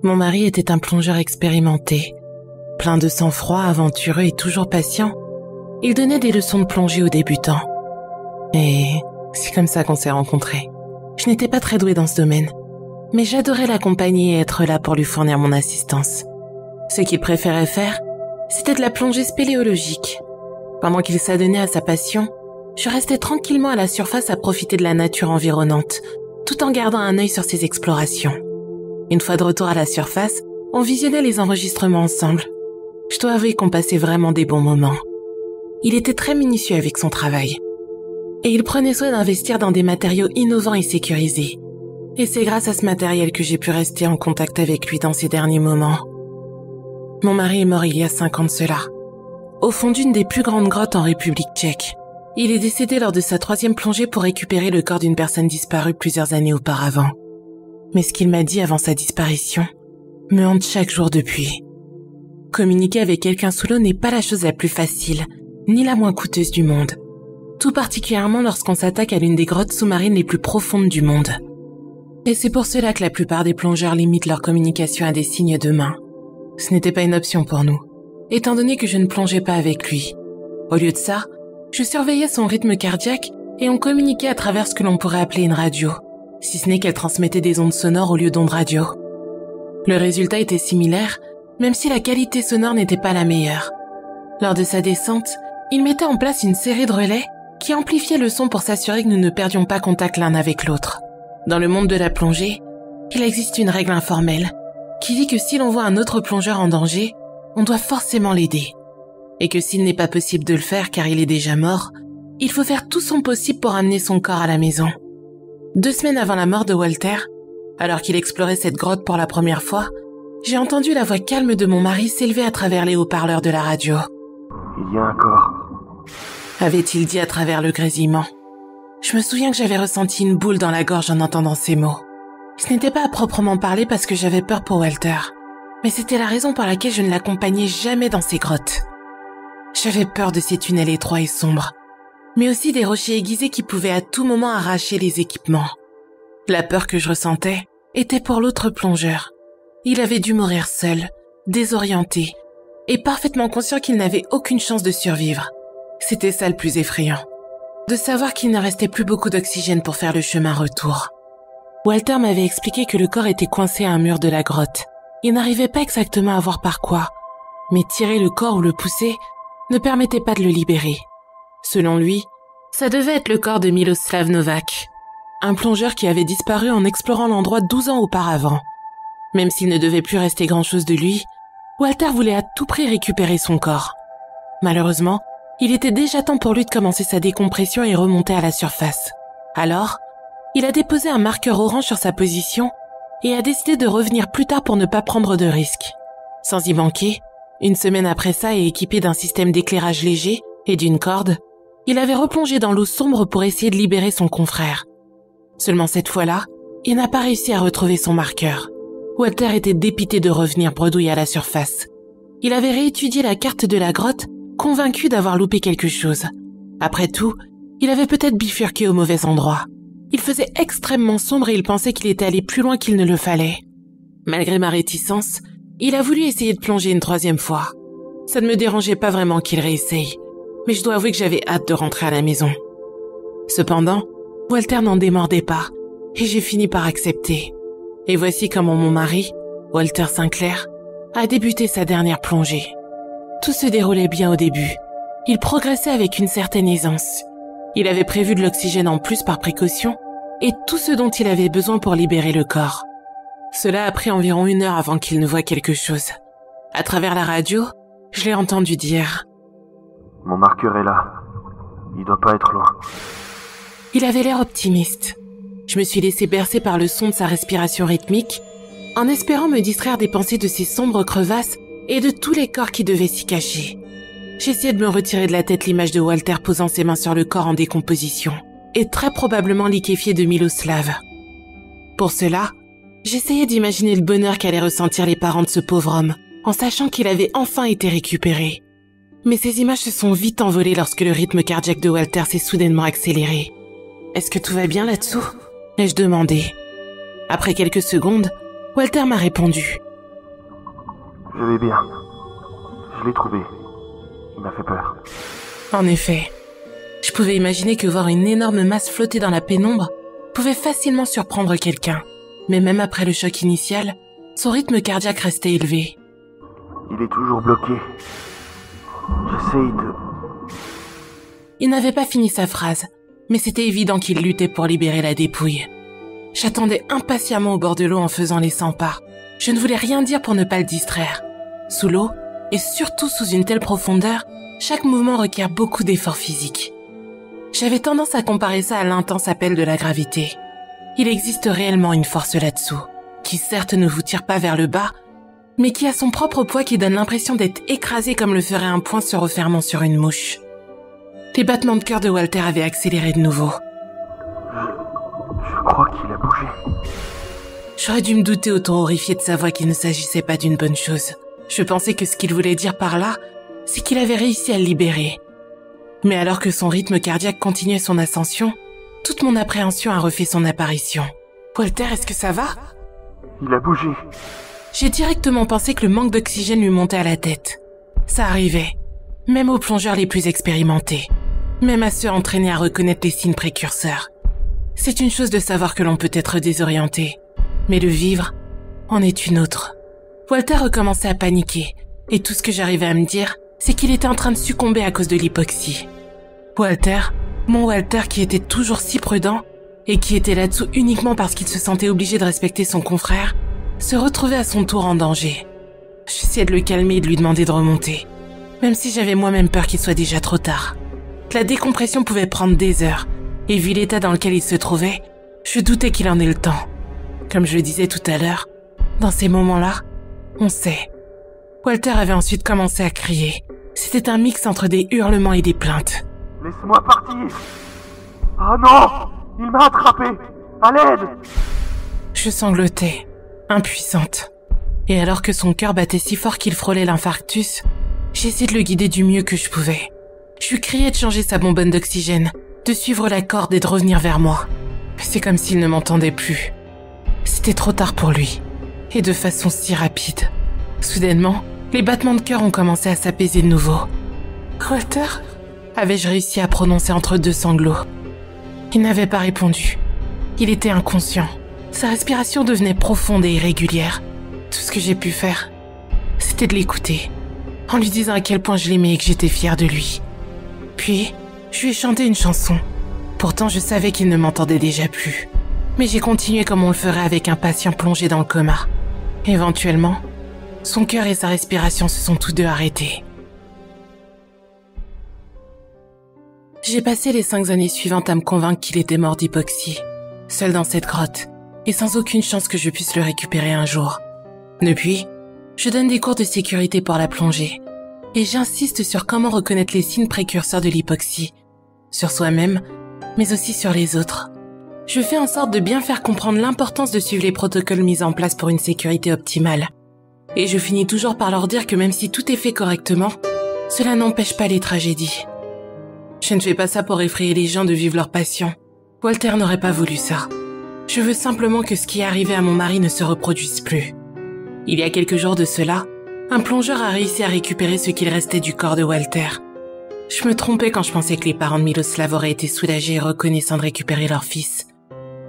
Mon mari était un plongeur expérimenté. Plein de sang-froid, aventureux et toujours patient, il donnait des leçons de plongée aux débutants. Et c'est comme ça qu'on s'est rencontrés. Je n'étais pas très douée dans ce domaine, mais j'adorais l'accompagner et être là pour lui fournir mon assistance. Ce qu'il préférait faire, c'était de la plongée spéléologique. Pendant qu'il s'adonnait à sa passion, je restais tranquillement à la surface à profiter de la nature environnante, tout en gardant un œil sur ses explorations. Une fois de retour à la surface, on visionnait les enregistrements ensemble. Je dois avouer qu'on passait vraiment des bons moments. Il était très minutieux avec son travail. Et il prenait soin d'investir dans des matériaux innovants et sécurisés. Et c'est grâce à ce matériel que j'ai pu rester en contact avec lui dans ces derniers moments. Mon mari est mort il y a 5 ans de cela, au fond d'une des plus grandes grottes en République tchèque. Il est décédé lors de sa 3e plongée pour récupérer le corps d'une personne disparue plusieurs années auparavant. Mais ce qu'il m'a dit avant sa disparition me hante chaque jour depuis. Communiquer avec quelqu'un sous l'eau n'est pas la chose la plus facile, ni la moins coûteuse du monde. Tout particulièrement lorsqu'on s'attaque à l'une des grottes sous-marines les plus profondes du monde. Et c'est pour cela que la plupart des plongeurs limitent leur communication à des signes de main. Ce n'était pas une option pour nous, étant donné que je ne plongeais pas avec lui. Au lieu de ça, je surveillais son rythme cardiaque et on communiquait à travers ce que l'on pourrait appeler une radio, si ce n'est qu'elle transmettait des ondes sonores au lieu d'ondes radio. Le résultat était similaire, même si la qualité sonore n'était pas la meilleure. Lors de sa descente, il mettait en place une série de relais qui amplifiaient le son pour s'assurer que nous ne perdions pas contact l'un avec l'autre. Dans le monde de la plongée, il existe une règle informelle qui dit que si l'on voit un autre plongeur en danger, on doit forcément l'aider. Et que s'il n'est pas possible de le faire car il est déjà mort, il faut faire tout son possible pour amener son corps à la maison. 2 semaines avant la mort de Walter, alors qu'il explorait cette grotte pour la première fois, j'ai entendu la voix calme de mon mari s'élever à travers les haut-parleurs de la radio. Il y a un corps, avait-il dit à travers le grésillement. Je me souviens que j'avais ressenti une boule dans la gorge en entendant ces mots. Ce n'était pas à proprement parler parce que j'avais peur pour Walter, mais c'était la raison pour laquelle je ne l'accompagnais jamais dans ces grottes. J'avais peur de ces tunnels étroits et sombres, mais aussi des rochers aiguisés qui pouvaient à tout moment arracher les équipements. La peur que je ressentais était pour l'autre plongeur. Il avait dû mourir seul, désorienté, et parfaitement conscient qu'il n'avait aucune chance de survivre. C'était ça le plus effrayant, de savoir qu'il ne restait plus beaucoup d'oxygène pour faire le chemin retour. Walter m'avait expliqué que le corps était coincé à un mur de la grotte. Il n'arrivait pas exactement à voir par quoi, mais tirer le corps ou le pousser ne permettait pas de le libérer. Selon lui, ça devait être le corps de Miloslav Novak, un plongeur qui avait disparu en explorant l'endroit 12 ans auparavant. Même s'il ne devait plus rester grand-chose de lui, Walter voulait à tout prix récupérer son corps. Malheureusement, il était déjà temps pour lui de commencer sa décompression et remonter à la surface. Alors, il a déposé un marqueur orange sur sa position et a décidé de revenir plus tard pour ne pas prendre de risques. Sans y manquer, 1 semaine après ça et équipé d'un système d'éclairage léger et d'une corde, il avait replongé dans l'eau sombre pour essayer de libérer son confrère. Seulement cette fois-là, il n'a pas réussi à retrouver son marqueur. Walter était dépité de revenir bredouille à la surface. Il avait réétudié la carte de la grotte, convaincu d'avoir loupé quelque chose. Après tout, il avait peut-être bifurqué au mauvais endroit. Il faisait extrêmement sombre et il pensait qu'il était allé plus loin qu'il ne le fallait. Malgré ma réticence, il a voulu essayer de plonger une 3e fois. Ça ne me dérangeait pas vraiment qu'il réessaye, mais je dois avouer que j'avais hâte de rentrer à la maison. Cependant, Walter n'en démordait pas, et j'ai fini par accepter. Et voici comment mon mari, Walter Sinclair, a débuté sa dernière plongée. Tout se déroulait bien au début. Il progressait avec une certaine aisance. Il avait prévu de l'oxygène en plus par précaution et tout ce dont il avait besoin pour libérer le corps. Cela a pris environ 1 heure avant qu'il ne voie quelque chose. À travers la radio, je l'ai entendu dire « Mon marqueur est là. Il doit pas être loin. » Il avait l'air optimiste. Je me suis laissé bercer par le son de sa respiration rythmique, en espérant me distraire des pensées de ces sombres crevasses et de tous les corps qui devaient s'y cacher. J'essayais de me retirer de la tête l'image de Walter posant ses mains sur le corps en décomposition, et très probablement liquéfié de Miloslav. Pour cela, j'essayais d'imaginer le bonheur qu'allaient ressentir les parents de ce pauvre homme, en sachant qu'il avait enfin été récupéré. Mais ces images se sont vite envolées lorsque le rythme cardiaque de Walter s'est soudainement accéléré. « Est-ce que tout va bien là-dessous ?» ai-je demandé. Après quelques secondes, Walter m'a répondu, Je vais bien. Je l'ai trouvé. Il m'a fait peur. En effet, je pouvais imaginer que voir une énorme masse flotter dans la pénombre pouvait facilement surprendre quelqu'un. Mais même après le choc initial, son rythme cardiaque restait élevé. Il est toujours bloqué. J'essaye de... Il n'avait pas fini sa phrase, mais c'était évident qu'il luttait pour libérer la dépouille. J'attendais impatiemment au bord de l'eau en faisant les 100 pas. Je ne voulais rien dire pour ne pas le distraire. Sous l'eau, et surtout sous une telle profondeur, chaque mouvement requiert beaucoup d'efforts physiques. J'avais tendance à comparer ça à l'intense appel de la gravité. Il existe réellement une force là-dessous, qui certes ne vous tire pas vers le bas, mais qui a son propre poids qui donne l'impression d'être écrasé comme le ferait un poing se refermant sur une mouche. Les battements de cœur de Walter avaient accéléré de nouveau. Je crois qu'il a bougé. J'aurais dû me douter autant horrifié de sa voix qu'il ne s'agissait pas d'une bonne chose. Je pensais que ce qu'il voulait dire par là, c'est qu'il avait réussi à le libérer. Mais alors que son rythme cardiaque continuait son ascension, toute mon appréhension a refait son apparition. « Walter, est-ce que ça va ?» Il a bougé. J'ai directement pensé que le manque d'oxygène lui montait à la tête. Ça arrivait, même aux plongeurs les plus expérimentés, même à ceux entraînés à reconnaître les signes précurseurs. C'est une chose de savoir que l'on peut être désorienté, mais le vivre en est une autre. Walter recommençait à paniquer, et tout ce que j'arrivais à me dire, c'est qu'il était en train de succomber à cause de l'hypoxie. Walter, mon Walter qui était toujours si prudent, et qui était là-dessous uniquement parce qu'il se sentait obligé de respecter son confrère, se retrouvait à son tour en danger. J'essayais de le calmer et de lui demander de remonter, même si j'avais moi-même peur qu'il soit déjà trop tard. La décompression pouvait prendre des heures, et vu l'état dans lequel il se trouvait, je doutais qu'il en ait le temps. Comme je le disais tout à l'heure, dans ces moments-là, on sait. Walter avait ensuite commencé à crier. C'était un mix entre des hurlements et des plaintes. « Laisse-moi partir !»« Ah non ! Il m'a attrapé ! À l'aide !» Je sanglotais, impuissante. Et alors que son cœur battait si fort qu'il frôlait l'infarctus, j'essayais de le guider du mieux que je pouvais. Je lui criais de changer sa bonbonne d'oxygène, de suivre la corde et de revenir vers moi. C'est comme s'il ne m'entendait plus. C'était trop tard pour lui, et de façon si rapide. Soudainement, les battements de cœur ont commencé à s'apaiser de nouveau. « Walter ?» avais-je réussi à prononcer entre deux sanglots. Il n'avait pas répondu. Il était inconscient. Sa respiration devenait profonde et irrégulière. Tout ce que j'ai pu faire, c'était de l'écouter, en lui disant à quel point je l'aimais et que j'étais fière de lui. Puis, je lui ai chanté une chanson. Pourtant, je savais qu'il ne m'entendait déjà plus. Mais j'ai continué comme on le ferait avec un patient plongé dans le coma. Éventuellement, son cœur et sa respiration se sont tous deux arrêtés. J'ai passé les 5 années suivantes à me convaincre qu'il était mort d'hypoxie, seul dans cette grotte, et sans aucune chance que je puisse le récupérer un jour. Depuis, je donne des cours de sécurité pour la plongée, et j'insiste sur comment reconnaître les signes précurseurs de l'hypoxie, sur soi-même, mais aussi sur les autres. Je fais en sorte de bien faire comprendre l'importance de suivre les protocoles mis en place pour une sécurité optimale. Et je finis toujours par leur dire que même si tout est fait correctement, cela n'empêche pas les tragédies. Je ne fais pas ça pour effrayer les gens de vivre leur passion. Walter n'aurait pas voulu ça. Je veux simplement que ce qui est arrivé à mon mari ne se reproduise plus. Il y a quelques jours de cela, un plongeur a réussi à récupérer ce qu'il restait du corps de Walter. Je me trompais quand je pensais que les parents de Miloslav auraient été soulagés et reconnaissants de récupérer leur fils.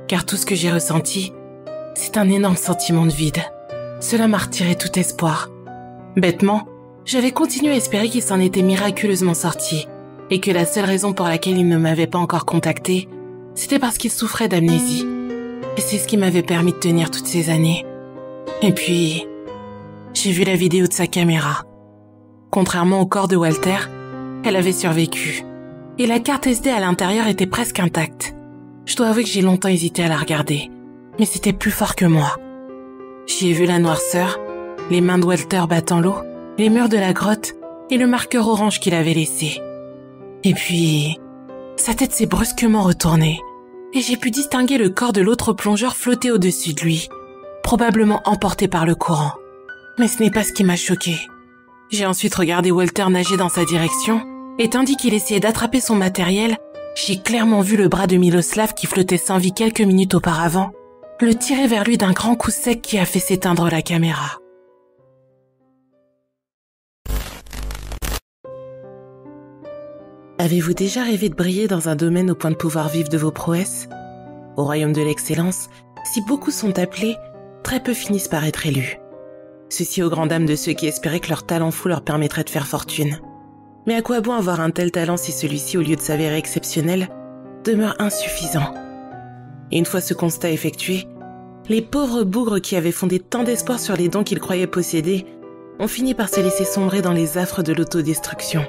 Car tout ce que j'ai ressenti, c'est un énorme sentiment de vide. Cela m'a retiré tout espoir. Bêtement, j'avais continué à espérer qu'il s'en était miraculeusement sorti, et que la seule raison pour laquelle il ne m'avait pas encore contacté, c'était parce qu'il souffrait d'amnésie. Et c'est ce qui m'avait permis de tenir toutes ces années. Et puis, j'ai vu la vidéo de sa caméra. Contrairement au corps de Walter, elle avait survécu. Et la carte SD à l'intérieur était presque intacte. Je dois avouer que j'ai longtemps hésité à la regarder, mais c'était plus fort que moi. J'y ai vu la noirceur, les mains de Walter battant l'eau, les murs de la grotte et le marqueur orange qu'il avait laissé. Et puis, sa tête s'est brusquement retournée, et j'ai pu distinguer le corps de l'autre plongeur flotter au-dessus de lui, probablement emporté par le courant. Mais ce n'est pas ce qui m'a choqué. J'ai ensuite regardé Walter nager dans sa direction, et tandis qu'il essayait d'attraper son matériel, j'ai clairement vu le bras de Miloslav qui flottait sans vie quelques minutes auparavant, le tirer vers lui d'un grand coup sec qui a fait s'éteindre la caméra. Avez-vous déjà rêvé de briller dans un domaine au point de pouvoir vivre de vos prouesses? Au royaume de l'excellence, si beaucoup sont appelés, très peu finissent par être élus. Ceci aux grandes dames de ceux qui espéraient que leur talent fou leur permettrait de faire fortune. Mais à quoi bon avoir un tel talent si celui-ci, au lieu de s'avérer exceptionnel, demeure insuffisant? Et une fois ce constat effectué, les pauvres bougres qui avaient fondé tant d'espoir sur les dons qu'ils croyaient posséder ont fini par se laisser sombrer dans les affres de l'autodestruction.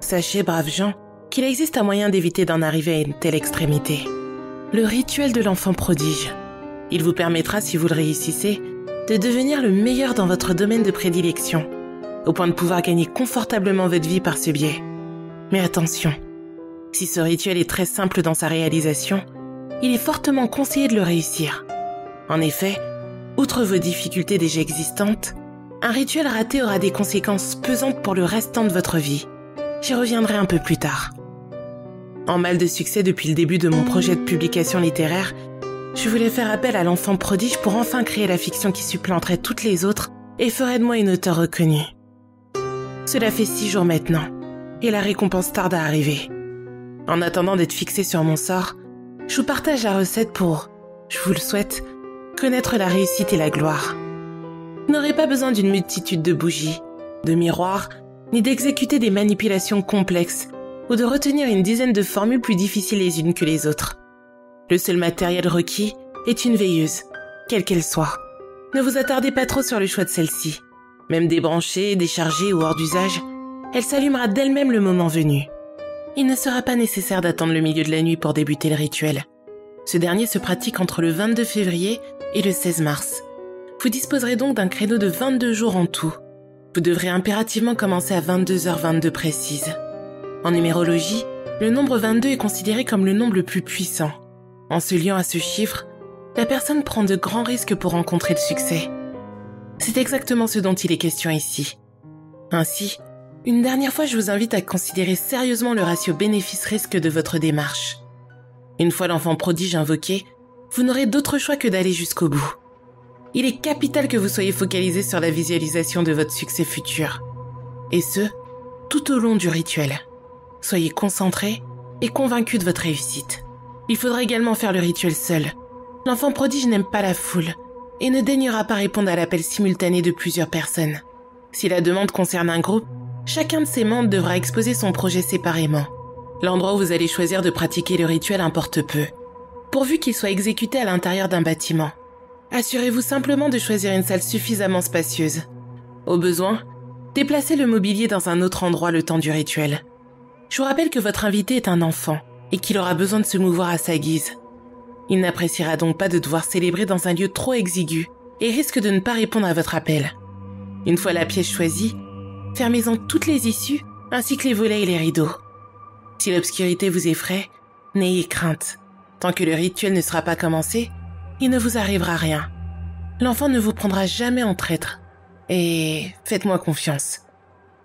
Sachez, braves gens, qu'il existe un moyen d'éviter d'en arriver à une telle extrémité. Le rituel de l'enfant prodige. Il vous permettra, si vous le réussissez, de devenir le meilleur dans votre domaine de prédilection, au point de pouvoir gagner confortablement votre vie par ce biais. Mais attention, si ce rituel est très simple dans sa réalisation, il est fortement conseillé de le réussir. En effet, outre vos difficultés déjà existantes, un rituel raté aura des conséquences pesantes pour le restant de votre vie. J'y reviendrai un peu plus tard. En mal de succès depuis le début de mon projet de publication littéraire, je voulais faire appel à l'enfant prodige pour enfin créer la fiction qui supplanterait toutes les autres et ferait de moi une auteure reconnue. Cela fait 6 jours maintenant, et la récompense tarde à arriver. En attendant d'être fixé sur mon sort, je vous partage la recette pour, je vous le souhaite, connaître la réussite et la gloire. Vous n'aurez pas besoin d'une multitude de bougies, de miroirs, ni d'exécuter des manipulations complexes ou de retenir une dizaine de formules plus difficiles les unes que les autres. Le seul matériel requis est une veilleuse, quelle qu'elle soit. Ne vous attardez pas trop sur le choix de celle-ci. Même débranchée, déchargée ou hors d'usage, elle s'allumera d'elle-même le moment venu. Il ne sera pas nécessaire d'attendre le milieu de la nuit pour débuter le rituel. Ce dernier se pratique entre le 22 février et le 16 mars. Vous disposerez donc d'un créneau de 22 jours en tout. Vous devrez impérativement commencer à 22h22 précise. En numérologie, le nombre 22 est considéré comme le nombre le plus puissant. En se liant à ce chiffre, la personne prend de grands risques pour rencontrer le succès. C'est exactement ce dont il est question ici. Ainsi, une dernière fois, je vous invite à considérer sérieusement le ratio bénéfice-risque de votre démarche. Une fois l'enfant prodige invoqué, vous n'aurez d'autre choix que d'aller jusqu'au bout. Il est capital que vous soyez focalisé sur la visualisation de votre succès futur. Et ce, tout au long du rituel. Soyez concentré et convaincu de votre réussite. Il faudra également faire le rituel seul. L'enfant prodige n'aime pas la foule et ne daignera pas répondre à l'appel simultané de plusieurs personnes. Si la demande concerne un groupe, chacun de ses membres devra exposer son projet séparément. L'endroit où vous allez choisir de pratiquer le rituel importe peu, pourvu qu'il soit exécuté à l'intérieur d'un bâtiment. Assurez-vous simplement de choisir une salle suffisamment spacieuse. Au besoin, déplacez le mobilier dans un autre endroit le temps du rituel. Je vous rappelle que votre invité est un enfant et qu'il aura besoin de se mouvoir à sa guise. Il n'appréciera donc pas de devoir célébrer dans un lieu trop exigu et risque de ne pas répondre à votre appel. Une fois la pièce choisie, fermez-en toutes les issues ainsi que les volets et les rideaux. Si l'obscurité vous effraie, n'ayez crainte. Tant que le rituel ne sera pas commencé, il ne vous arrivera rien. L'enfant ne vous prendra jamais en traître. Et faites-moi confiance.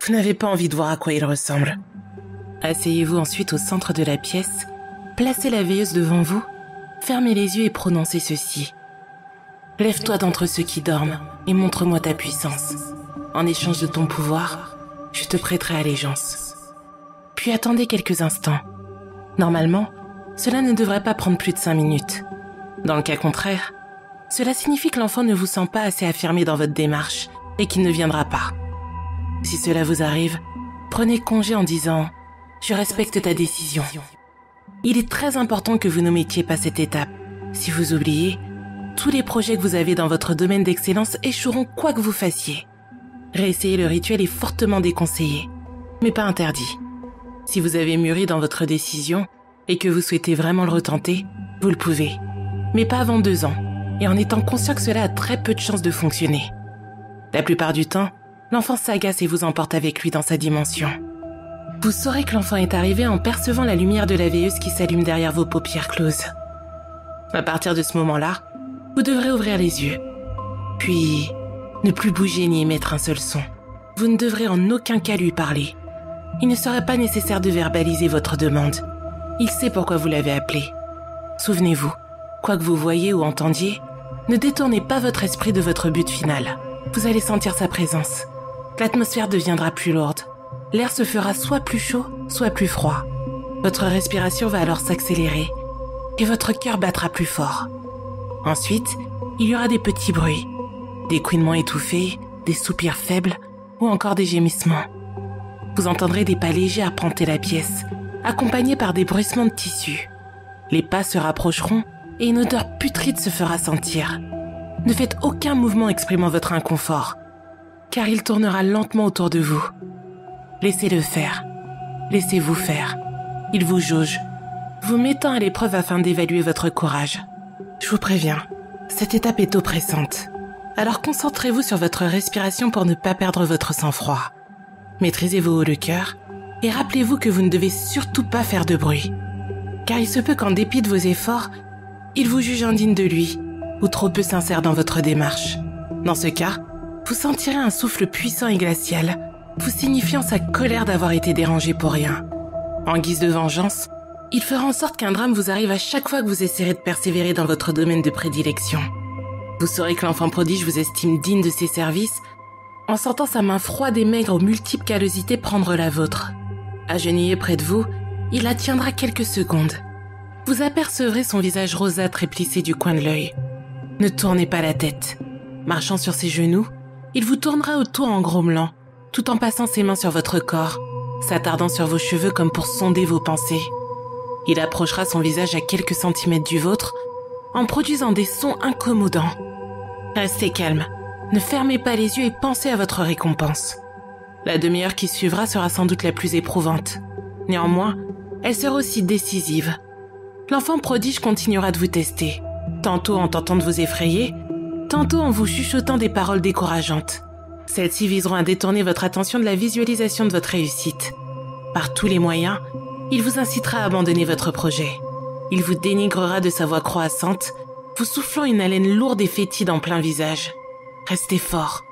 Vous n'avez pas envie de voir à quoi il ressemble. Asseyez-vous ensuite au centre de la pièce, placez la veilleuse devant vous, fermez les yeux et prononcez ceci. Lève-toi d'entre ceux qui dorment et montre-moi ta puissance. En échange de ton pouvoir, je te prêterai allégeance. Puis attendez quelques instants. Normalement, cela ne devrait pas prendre plus de 5 minutes. Dans le cas contraire, cela signifie que l'enfant ne vous sent pas assez affirmé dans votre démarche et qu'il ne viendra pas. Si cela vous arrive, prenez congé en disant « Je respecte ta décision ». Il est très important que vous n'omettiez pas cette étape. Si vous oubliez, tous les projets que vous avez dans votre domaine d'excellence échoueront quoi que vous fassiez. Réessayer le rituel est fortement déconseillé, mais pas interdit. Si vous avez mûri dans votre décision et que vous souhaitez vraiment le retenter, vous le pouvez. Mais pas avant 2 ans, et en étant conscient que cela a très peu de chances de fonctionner. La plupart du temps, l'enfant s'agace et vous emporte avec lui dans sa dimension. Vous saurez que l'enfant est arrivé en percevant la lumière de la veilleuse qui s'allume derrière vos paupières closes. À partir de ce moment-là, vous devrez ouvrir les yeux. Puis, ne plus bouger ni émettre un seul son. Vous ne devrez en aucun cas lui parler. Il ne serait pas nécessaire de verbaliser votre demande. Il sait pourquoi vous l'avez appelé. Souvenez-vous, quoi que vous voyiez ou entendiez, ne détournez pas votre esprit de votre but final. Vous allez sentir sa présence. L'atmosphère deviendra plus lourde. l'air se fera soit plus chaud, soit plus froid. Votre respiration va alors s'accélérer et votre cœur battra plus fort. Ensuite, il y aura des petits bruits, des couinements étouffés, des soupirs faibles ou encore des gémissements. Vous entendrez des pas légers arpenter la pièce, accompagnés par des bruissements de tissu. Les pas se rapprocheront et une odeur putride se fera sentir. Ne faites aucun mouvement exprimant votre inconfort, car il tournera lentement autour de vous. Laissez-le faire. Laissez-vous faire. Il vous jauge, vous mettant à l'épreuve afin d'évaluer votre courage. Je vous préviens, cette étape est oppressante. Alors concentrez-vous sur votre respiration pour ne pas perdre votre sang-froid. Maîtrisez vos hauts le cœur et rappelez-vous que vous ne devez surtout pas faire de bruit. Car il se peut qu'en dépit de vos efforts, il vous juge indigne de lui ou trop peu sincère dans votre démarche. Dans ce cas, vous sentirez un souffle puissant et glacial, vous signifiant sa colère d'avoir été dérangé pour rien. En guise de vengeance, il fera en sorte qu'un drame vous arrive à chaque fois que vous essaierez de persévérer dans votre domaine de prédilection. Vous saurez que l'enfant prodige vous estime digne de ses services en sentant sa main froide et maigre aux multiples callosités prendre la vôtre. Agenouillé près de vous, il la tiendra quelques secondes. Vous apercevrez son visage rosâtre et plissé du coin de l'œil. Ne tournez pas la tête. Marchant sur ses genoux, il vous tournera autour en grommelant, tout en passant ses mains sur votre corps, s'attardant sur vos cheveux comme pour sonder vos pensées. Il approchera son visage à quelques centimètres du vôtre, en produisant des sons incommodants. Restez calme, ne fermez pas les yeux et pensez à votre récompense. La demi-heure qui suivra sera sans doute la plus éprouvante. Néanmoins, elle sera aussi décisive. L'enfant prodige continuera de vous tester, tantôt en tentant de vous effrayer, tantôt en vous chuchotant des paroles décourageantes. Celles-ci viseront à détourner votre attention de la visualisation de votre réussite. Par tous les moyens, il vous incitera à abandonner votre projet. Il vous dénigrera de sa voix croissante, vous soufflant une haleine lourde et fétide en plein visage. Restez fort.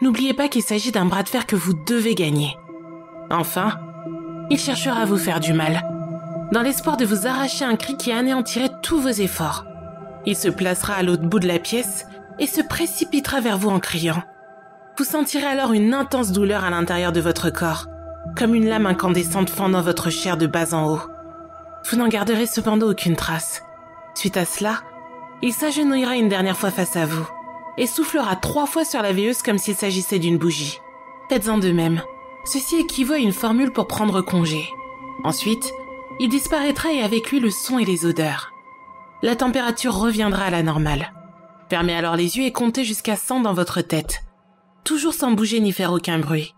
N'oubliez pas qu'il s'agit d'un bras de fer que vous devez gagner. Enfin, il cherchera à vous faire du mal, dans l'espoir de vous arracher un cri qui anéantirait tous vos efforts. Il se placera à l'autre bout de la pièce et se précipitera vers vous en criant. Vous sentirez alors une intense douleur à l'intérieur de votre corps, comme une lame incandescente fendant votre chair de bas en haut. Vous n'en garderez cependant aucune trace. Suite à cela, il s'agenouillera une dernière fois face à vous et soufflera 3 fois sur la veilleuse comme s'il s'agissait d'une bougie. Faites-en de même. Ceci équivaut à une formule pour prendre congé. Ensuite, il disparaîtra et avec lui le son et les odeurs. La température reviendra à la normale. Fermez alors les yeux et comptez jusqu'à 100 dans votre tête, toujours sans bouger ni faire aucun bruit.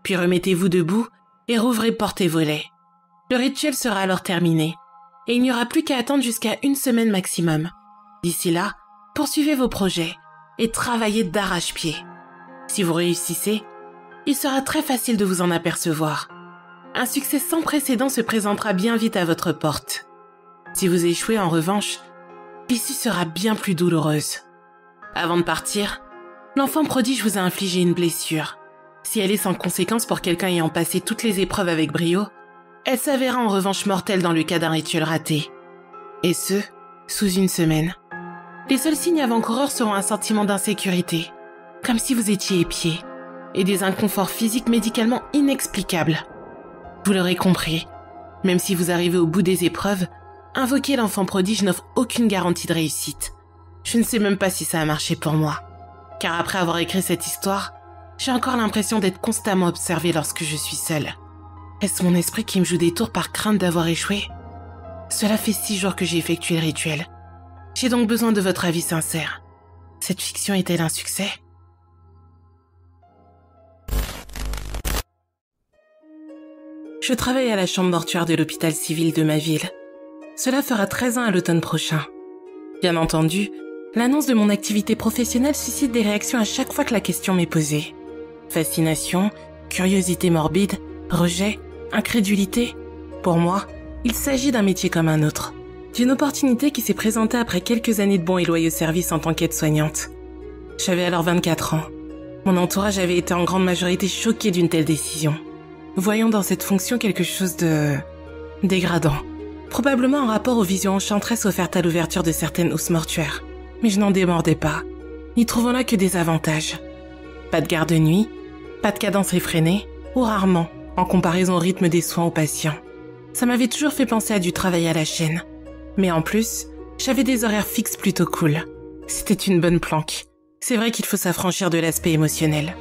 Puis remettez-vous debout et rouvrez portes et volets. Le rituel sera alors terminé et il n'y aura plus qu'à attendre jusqu'à 1 semaine maximum. D'ici là, poursuivez vos projets et travaillez d'arrache-pied. Si vous réussissez, il sera très facile de vous en apercevoir. Un succès sans précédent se présentera bien vite à votre porte. Si vous échouez en revanche, l'issue sera bien plus douloureuse. Avant de partir, l'enfant prodige vous a infligé une blessure. Si elle est sans conséquence pour quelqu'un ayant passé toutes les épreuves avec brio, elle s'avérera en revanche mortelle dans le cas d'un rituel raté. Et ce, sous 1 semaine. Les seuls signes avant-coureurs seront un sentiment d'insécurité, comme si vous étiez épié, et des inconforts physiques médicalement inexplicables. Vous l'aurez compris, même si vous arrivez au bout des épreuves, invoquer l'enfant prodige n'offre aucune garantie de réussite. Je ne sais même pas si ça a marché pour moi, car après avoir écrit cette histoire, j'ai encore l'impression d'être constamment observée lorsque je suis seule. Est-ce mon esprit qui me joue des tours par crainte d'avoir échoué? Cela fait 6 jours que j'ai effectué le rituel. J'ai donc besoin de votre avis sincère. Cette fiction est-elle un succès? Je travaille à la chambre mortuaire de l'hôpital civil de ma ville. Cela fera 13 ans à l'automne prochain. Bien entendu, l'annonce de mon activité professionnelle suscite des réactions à chaque fois que la question m'est posée. Fascination, curiosité morbide, rejet, incrédulité. Pour moi, il s'agit d'un métier comme un autre. D'une opportunité qui s'est présentée après quelques années de bons et loyaux services en tant qu'aide-soignante. J'avais alors 24 ans. Mon entourage avait été en grande majorité choqué d'une telle décision, voyant dans cette fonction quelque chose de dégradant. Probablement en rapport aux visions enchanteresses offertes à l'ouverture de certaines housses mortuaires. Mais je n'en démordais pas, n'y trouvant là que des avantages. Pas de garde de nuit, pas de cadence effrénée, ou rarement, en comparaison au rythme des soins aux patients. Ça m'avait toujours fait penser à du travail à la chaîne. Mais en plus, j'avais des horaires fixes plutôt cool. C'était une bonne planque. C'est vrai qu'il faut s'affranchir de l'aspect émotionnel.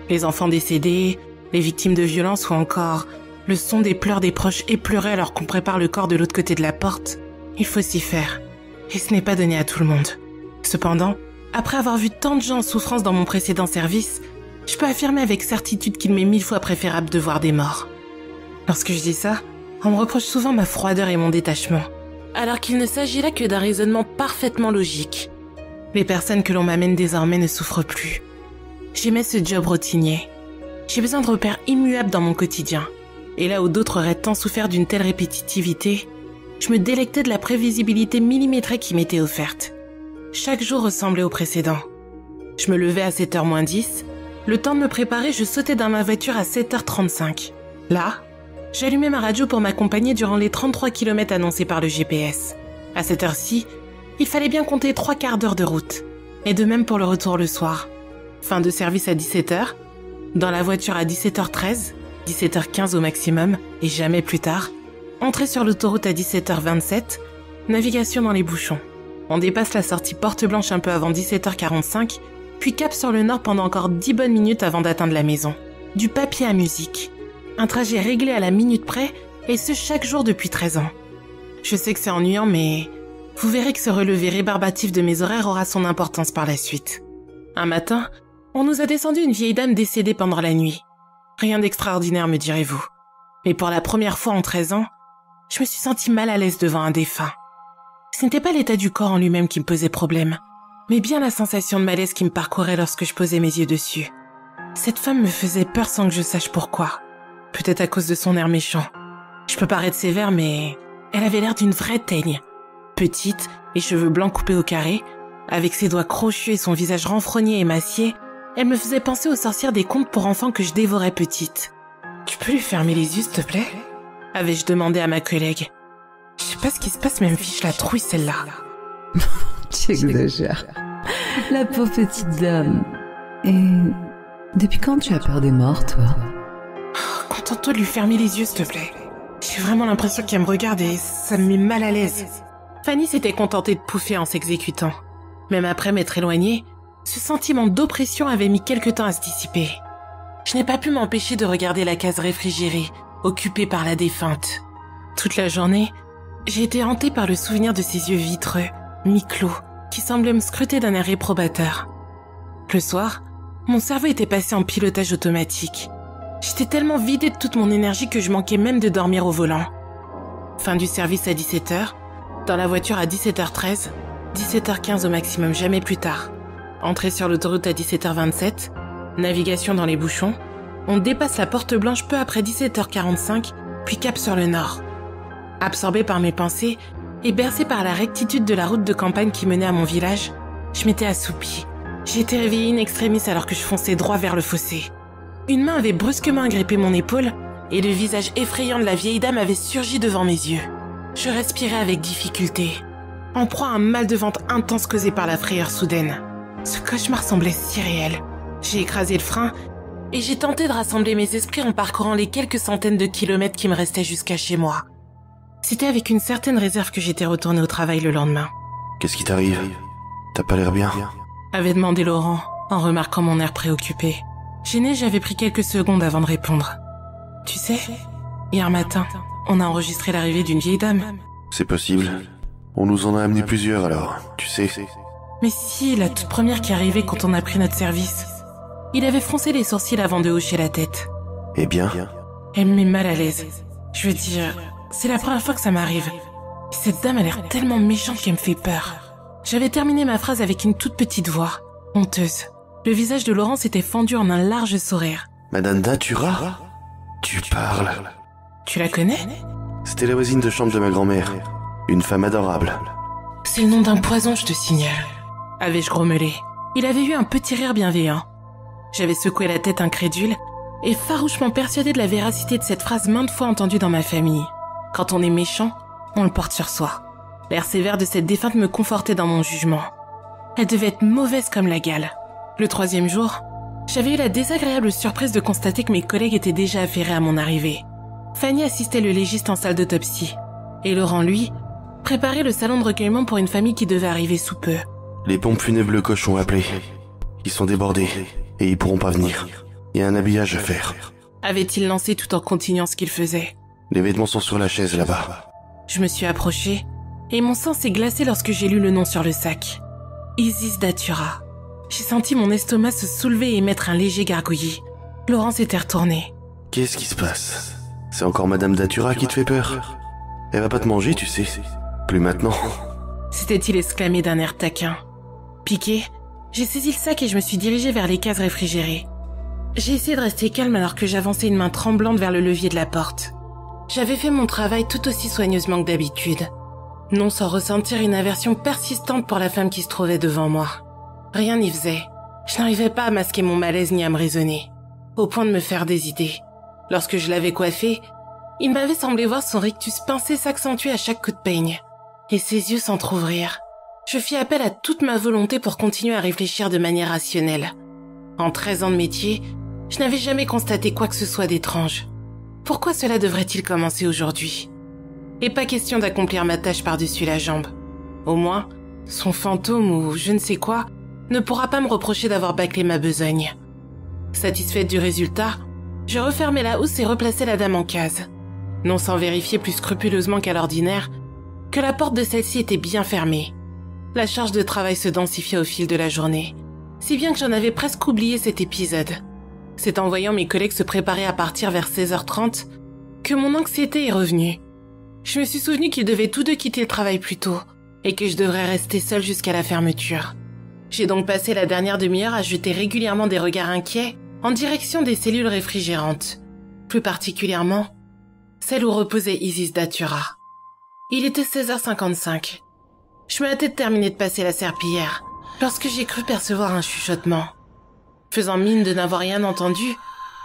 Les enfants décédés, les victimes de violences ou encore le son des pleurs des proches éplorés alors qu'on prépare le corps de l'autre côté de la porte. Il faut s'y faire. Et ce n'est pas donné à tout le monde. Cependant, après avoir vu tant de gens en souffrance dans mon précédent service, je peux affirmer avec certitude qu'il m'est 1000 fois préférable de voir des morts. Lorsque je dis ça, on me reproche souvent ma froideur et mon détachement, alors qu'il ne s'agit là que d'un raisonnement parfaitement logique. Les personnes que l'on m'amène désormais ne souffrent plus. J'aimais ce job routinier. J'ai besoin de repères immuables dans mon quotidien. Et là où d'autres auraient tant souffert d'une telle répétitivité, je me délectais de la prévisibilité millimétrée qui m'était offerte. Chaque jour ressemblait au précédent. Je me levais à 7h moins 10. Le temps de me préparer, je sautais dans ma voiture à 7h35. Là, j'allumais ma radio pour m'accompagner durant les 33 km annoncés par le GPS. À cette heure-ci, il fallait bien compter 3 quarts d'heure de route. Et de même pour le retour le soir. Fin de service à 17h, dans la voiture à 17h13, 17h15 au maximum, et jamais plus tard. Entrée sur l'autoroute à 17h27, navigation dans les bouchons. On dépasse la sortie Porte Blanche un peu avant 17h45, puis cap sur le nord pendant encore 10 bonnes minutes avant d'atteindre la maison. Du papier à musique. Un trajet réglé à la minute près, et ce chaque jour depuis 13 ans. Je sais que c'est ennuyant, mais vous verrez que ce relevé rébarbatif de mes horaires aura son importance par la suite. Un matin, on nous a descendu une vieille dame décédée pendant la nuit. Rien d'extraordinaire, me direz-vous. Mais pour la première fois en 13 ans, je me suis sentie mal à l'aise devant un défunt. Ce n'était pas l'état du corps en lui-même qui me posait problème, mais bien la sensation de malaise qui me parcourait lorsque je posais mes yeux dessus. Cette femme me faisait peur sans que je sache pourquoi. Peut-être à cause de son air méchant. Je peux paraître sévère, mais elle avait l'air d'une vraie teigne. Petite, les cheveux blancs coupés au carré, avec ses doigts crochus et son visage renfrogné et émacié, elle me faisait penser aux sorcières des contes pour enfants que je dévorais petite. « Tu peux lui fermer les yeux, s'il te plaît ?» avais-je demandé à ma collègue. Je sais pas ce qui se passe, mais elle me fiche la trouille, celle-là. Tu exagères. La pauvre petite dame. Et depuis quand tu as peur des morts, toi? Contente-toi de lui fermer les yeux, s'il te plaît. J'ai vraiment l'impression qu'elle me regarde et ça me met mal à l'aise. Fanny s'était contentée de pouffer en s'exécutant. Même après m'être éloignée, ce sentiment d'oppression avait mis quelque temps à se dissiper. Je n'ai pas pu m'empêcher de regarder la case réfrigérée, occupée par la défunte. Toute la journée, j'ai été hantée par le souvenir de ses yeux vitreux, mi-clos, qui semblaient me scruter d'un air réprobateur. Le soir, mon cerveau était passé en pilotage automatique. J'étais tellement vidée de toute mon énergie que je manquais même de dormir au volant. Fin du service à 17h, dans la voiture à 17h13, 17h15 au maximum, jamais plus tard. Entrée sur l'autoroute à 17h27, navigation dans les bouchons, on dépasse la Porte Blanche peu après 17h45, puis cap sur le nord. Absorbée par mes pensées et bercée par la rectitude de la route de campagne qui menait à mon village, je m'étais assoupie. J'ai été réveillée in extremis alors que je fonçais droit vers le fossé. Une main avait brusquement agrippé mon épaule et le visage effrayant de la vieille dame avait surgi devant mes yeux. Je respirais avec difficulté, en proie à un mal de ventre intense causé par la frayeur soudaine. Ce cauchemar semblait si réel. J'ai écrasé le frein et j'ai tenté de rassembler mes esprits en parcourant les quelques centaines de kilomètres qui me restaient jusqu'à chez moi. C'était avec une certaine réserve que j'étais retournée au travail le lendemain. « Qu'est-ce qui t'arrive? T'as pas l'air bien ?» avait demandé Laurent, en remarquant mon air préoccupé. Gênée, j'avais pris quelques secondes avant de répondre. « Tu sais, hier matin, on a enregistré l'arrivée d'une vieille dame. » C'est possible. On nous en a amené plusieurs alors, tu sais. Mais si, la toute première qui arrivait quand on a pris notre service. Il avait froncé les sourcils avant de hocher la tête. Eh bien? Elle me met mal à l'aise. Je veux dire, c'est la première fois que ça m'arrive. Cette dame a l'air tellement méchante qu'elle me fait peur. J'avais terminé ma phrase avec une toute petite voix, honteuse. Le visage de Laurent s'était fendu en un large sourire. Madame Datura? Tu parles? Tu la connais? C'était la voisine de chambre de ma grand-mère. Une femme adorable. C'est le nom d'un poison, je te signale. Avais-je grommelé. Il avait eu un petit rire bienveillant. J'avais secoué la tête incrédule et farouchement persuadée de la véracité de cette phrase maintes fois entendue dans ma famille. Quand on est méchant, on le porte sur soi. L'air sévère de cette défunte me confortait dans mon jugement. Elle devait être mauvaise comme la gale. Le troisième jour, J'avais eu la désagréable surprise de constater que mes collègues étaient déjà affairés à mon arrivée. Fanny assistait le légiste en salle d'autopsie. Et Laurent, lui, préparait le salon de recueillement pour une famille qui devait arriver sous peu. Les pompes funèbres Le Coche ont appelé. Ils sont débordés et ils pourront pas venir. Il y a un habillage à faire. Avait-il lancé tout en continuant ce qu'il faisait. Les vêtements sont sur la chaise là-bas. Je me suis approchée et mon sang s'est glacé lorsque j'ai lu le nom sur le sac. Isis Datura. J'ai senti mon estomac se soulever et émettre un léger gargouillis. Laurent s'était retourné. Qu'est-ce qui se passe? C'est encore Madame Datura qui te fait peur? Elle va pas te manger, tu sais. Plus maintenant. S'était-il exclamé d'un air taquin. Piqué, j'ai saisi le sac et je me suis dirigée vers les cases réfrigérées. J'ai essayé de rester calme alors que j'avançais une main tremblante vers le levier de la porte. J'avais fait mon travail tout aussi soigneusement que d'habitude. Non sans ressentir une aversion persistante pour la femme qui se trouvait devant moi. Rien n'y faisait. Je n'arrivais pas à masquer mon malaise ni à me raisonner, au point de me faire des idées. Lorsque je l'avais coiffé, il m'avait semblé voir son rictus pincé s'accentuer à chaque coup de peigne, et ses yeux s'entr'ouvrir. Je fis appel à toute ma volonté pour continuer à réfléchir de manière rationnelle. En 13 ans de métier, je n'avais jamais constaté quoi que ce soit d'étrange. Pourquoi cela devrait-il commencer aujourd'hui? Et pas question d'accomplir ma tâche par-dessus la jambe. Au moins, son fantôme ou je ne sais quoi ne pourra pas me reprocher d'avoir bâclé ma besogne. Satisfaite du résultat, je refermai la housse et replaçai la dame en case. Non sans vérifier plus scrupuleusement qu'à l'ordinaire que la porte de celle-ci était bien fermée. La charge de travail se densifiait au fil de la journée, si bien que j'en avais presque oublié cet épisode. C'est en voyant mes collègues se préparer à partir vers 16h30 que mon anxiété est revenue. Je me suis souvenu qu'ils devaient tous deux quitter le travail plus tôt et que je devrais rester seule jusqu'à la fermeture. J'ai donc passé la dernière demi-heure à jeter régulièrement des regards inquiets en direction des cellules réfrigérantes, plus particulièrement celle où reposait Isis Datura. Il était 16h55. Je me hâtais de terminer de passer la serpillière lorsque j'ai cru percevoir un chuchotement. Faisant mine de n'avoir rien entendu,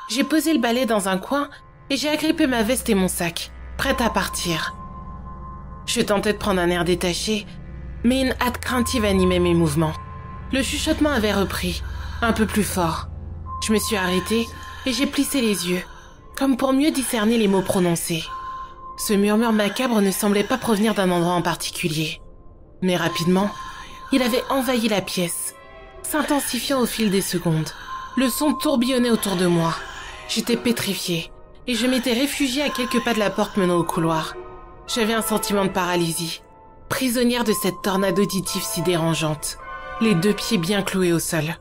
j'ai posé le balai dans un coin et j'ai agrippé ma veste et mon sac, prête à partir. Je tentais de prendre un air détaché, mais une hâte craintive animait mes mouvements. Le chuchotement avait repris, un peu plus fort. Je me suis arrêtée et j'ai plissé les yeux, comme pour mieux discerner les mots prononcés. Ce murmure macabre ne semblait pas provenir d'un endroit en particulier. Mais rapidement, il avait envahi la pièce, s'intensifiant au fil des secondes. Le son tourbillonnait autour de moi. J'étais pétrifiée et je m'étais réfugiée à quelques pas de la porte menant au couloir. J'avais un sentiment de paralysie, prisonnière de cette tornade auditive si dérangeante, les deux pieds bien cloués au sol.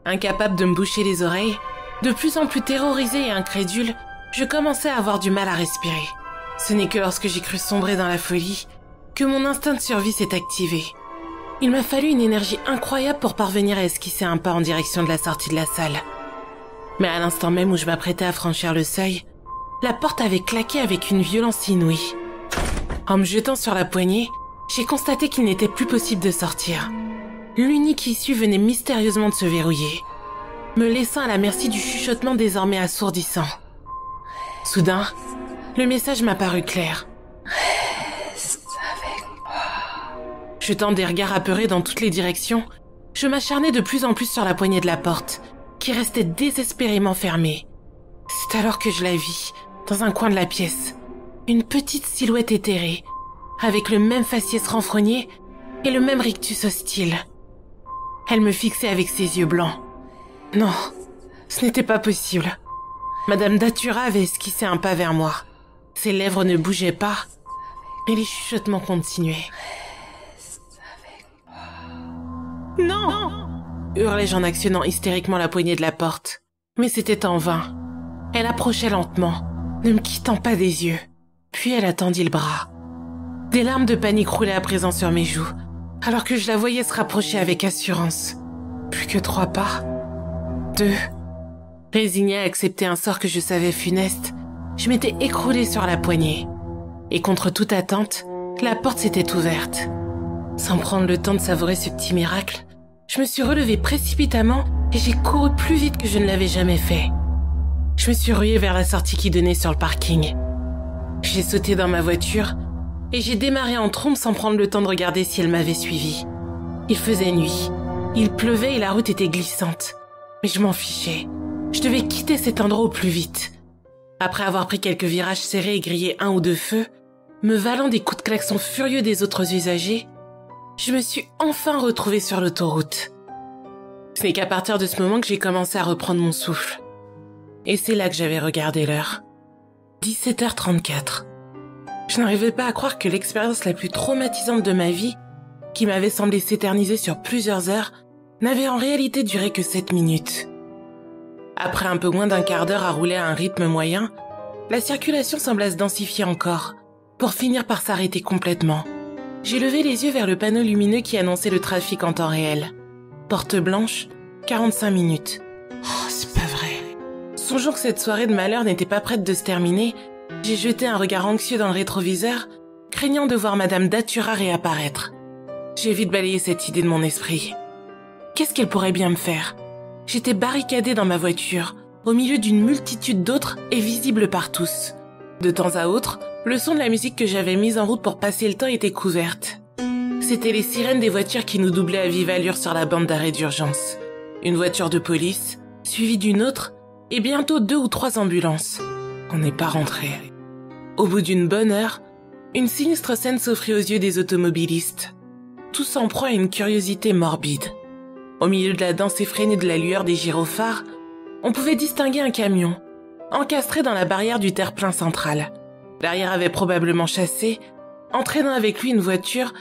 Incapable de me boucher les oreilles, de plus en plus terrorisée et incrédule, je commençais à avoir du mal à respirer. Ce n'est que lorsque j'ai cru sombrer dans la folie que mon instinct de survie s'est activé. Il m'a fallu une énergie incroyable pour parvenir à esquisser un pas en direction de la sortie de la salle. Mais à l'instant même où je m'apprêtais à franchir le seuil, la porte avait claqué avec une violence inouïe. En me jetant sur la poignée, j'ai constaté qu'il n'était plus possible de sortir. L'unique issue venait mystérieusement de se verrouiller, me laissant à la merci du chuchotement désormais assourdissant. Soudain, le message m'apparut clair. Reste avec moi. Jetant des regards apeurés dans toutes les directions, je m'acharnais de plus en plus sur la poignée de la porte, qui restait désespérément fermée. C'est alors que je la vis, dans un coin de la pièce, une petite silhouette éthérée, avec le même faciès renfrogné et le même rictus hostile. Elle me fixait avec ses yeux blancs. Non, ce n'était pas possible. Madame Datura avait esquissé un pas vers moi. Ses lèvres ne bougeaient pas, mais les chuchotements continuaient. Non! Hurlai-je en actionnant hystériquement la poignée de la porte. Mais c'était en vain. Elle approchait lentement, ne me quittant pas des yeux. Puis elle attendit le bras. Des larmes de panique roulaient à présent sur mes joues, alors que je la voyais se rapprocher avec assurance. Plus que 3 pas. 2. Résignée à accepter un sort que je savais funeste, je m'étais écroulée sur la poignée. Et contre toute attente, la porte s'était ouverte. Sans prendre le temps de savourer ce petit miracle, je me suis relevée précipitamment et j'ai couru plus vite que je ne l'avais jamais fait. Je me suis ruée vers la sortie qui donnait sur le parking. J'ai sauté dans ma voiture et j'ai démarré en trombe sans prendre le temps de regarder si elle m'avait suivi. Il faisait nuit, il pleuvait et la route était glissante. Mais je m'en fichais. Je devais quitter cet endroit au plus vite. Après avoir pris quelques virages serrés et grillé 1 ou 2 feux, me valant des coups de klaxon furieux des autres usagers, je me suis enfin retrouvée sur l'autoroute. Ce n'est qu'à partir de ce moment que j'ai commencé à reprendre mon souffle. Et c'est là que j'avais regardé l'heure. 17h34. Je n'arrivais pas à croire que l'expérience la plus traumatisante de ma vie, qui m'avait semblé s'éterniser sur plusieurs heures, n'avait en réalité duré que 7 minutes. Après un peu moins d'un quart d'heure à rouler à un rythme moyen, la circulation sembla se densifier encore, pour finir par s'arrêter complètement. J'ai levé les yeux vers le panneau lumineux qui annonçait le trafic en temps réel. Porte blanche, 45 minutes. Oh, c'est pas vrai. Songeant que cette soirée de malheur n'était pas prête de se terminer, j'ai jeté un regard anxieux dans le rétroviseur, craignant de voir Madame Datura réapparaître. J'ai vite balayé cette idée de mon esprit. Qu'est-ce qu'elle pourrait bien me faire? J'étais barricadée dans ma voiture, au milieu d'une multitude d'autres et visible par tous. De temps à autre, le son de la musique que j'avais mise en route pour passer le temps était couverte. C'étaient les sirènes des voitures qui nous doublaient à vive allure sur la bande d'arrêt d'urgence. Une voiture de police, suivie d'une autre, et bientôt 2 ou 3 ambulances. On n'est pas rentré. Au bout d'une bonne heure, une sinistre scène s'offrit aux yeux des automobilistes, tous en proie à une curiosité morbide. Au milieu de la danse effrénée de la lueur des gyrophares, on pouvait distinguer un camion, encastré dans la barrière du terre-plein central. L'arrière avait probablement chassé, entraînant avec lui une voiture,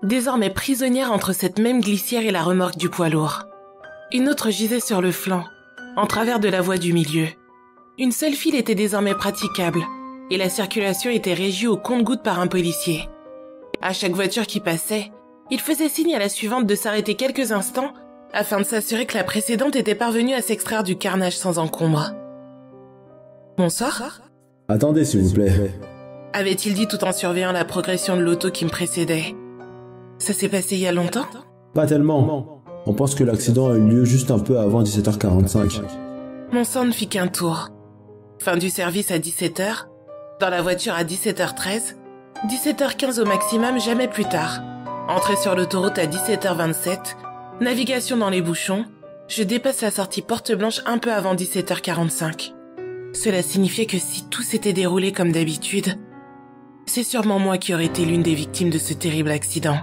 désormais prisonnière entre cette même glissière et la remorque du poids lourd. Une autre gisait sur le flanc, en travers de la voie du milieu. Une seule file était désormais praticable, et la circulation était régie au compte-gouttes par un policier. À chaque voiture qui passait, il faisait signe à la suivante de s'arrêter quelques instants afin de s'assurer que la précédente était parvenue à s'extraire du carnage sans encombre. Bonsoir. Attendez, s'il vous plaît. Avait-il dit tout en surveillant la progression de l'auto qui me précédait. Ça s'est passé il y a longtemps? Pas tellement. On pense que l'accident a eu lieu juste un peu avant 17h45. Mon sang ne fit qu'un tour. Fin du service à 17h, dans la voiture à 17h13, 17h15 au maximum, jamais plus tard. Entrée sur l'autoroute à 17h27, navigation dans les bouchons, je dépasse la sortie Porte Blanche un peu avant 17h45. Cela signifiait que si tout s'était déroulé comme d'habitude, c'est sûrement moi qui aurais été l'une des victimes de ce terrible accident.